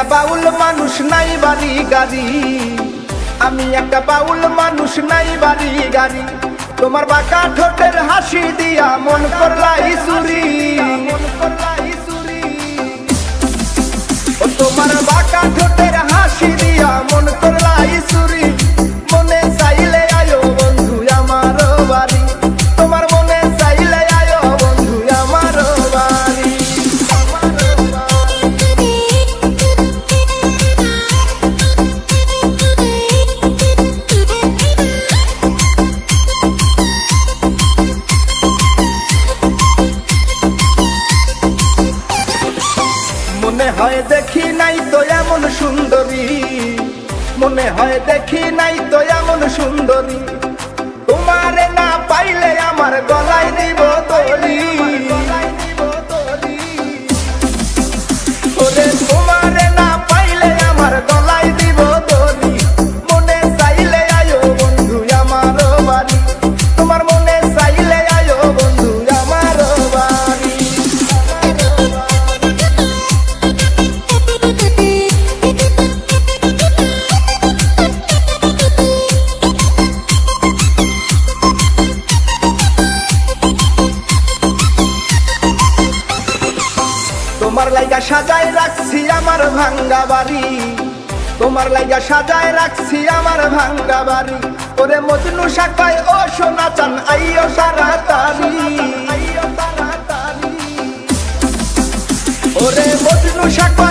একটা বাউল মানুষ নাই বাড়ি গাড়ি, আমি একটা বাউল মানুষ নাই বাড়ি গাড়ি। তোমার বাঁকা ঠোঁটের হাসি দিয়া মন করলাই চুরি, তোমার বাঁকা ঠোঁটের হাসি দিয়া মন করলাই চুরি। মনে চাইলে আয়ো বন্ধু আমার বাড়ি, তোমার মনে চাইলে আয়ো বন্ধু আমার বাড়ি। মনে হয় দেখি নাই তো এমন সুন্দরী, মনে হয় দেখি নাই তো এমন সুন্দরী। তোমারে না পাইলে আমার গলায় দিব দড়ি, ওরে তোমারে না পাইলে আমার গলায় দিব দড়ি। মনে চাইলে আয়ো বন্ধু আমার বাড়ি, তোমার মনে চাইলে আয়ো বন্ধু আমার বাড়ি। তোমার লাইগা সাজায় রাখছি আমার ভাঙ্গা বাড়ি, তোমার লাইগা সাজায় রাখছি আমার ভাঙ্গা বাড়ি। ওরে মজনু শাখায় ও সোনা চান আইও তাড়াতাড়ি, ওরে মজনু শাখায়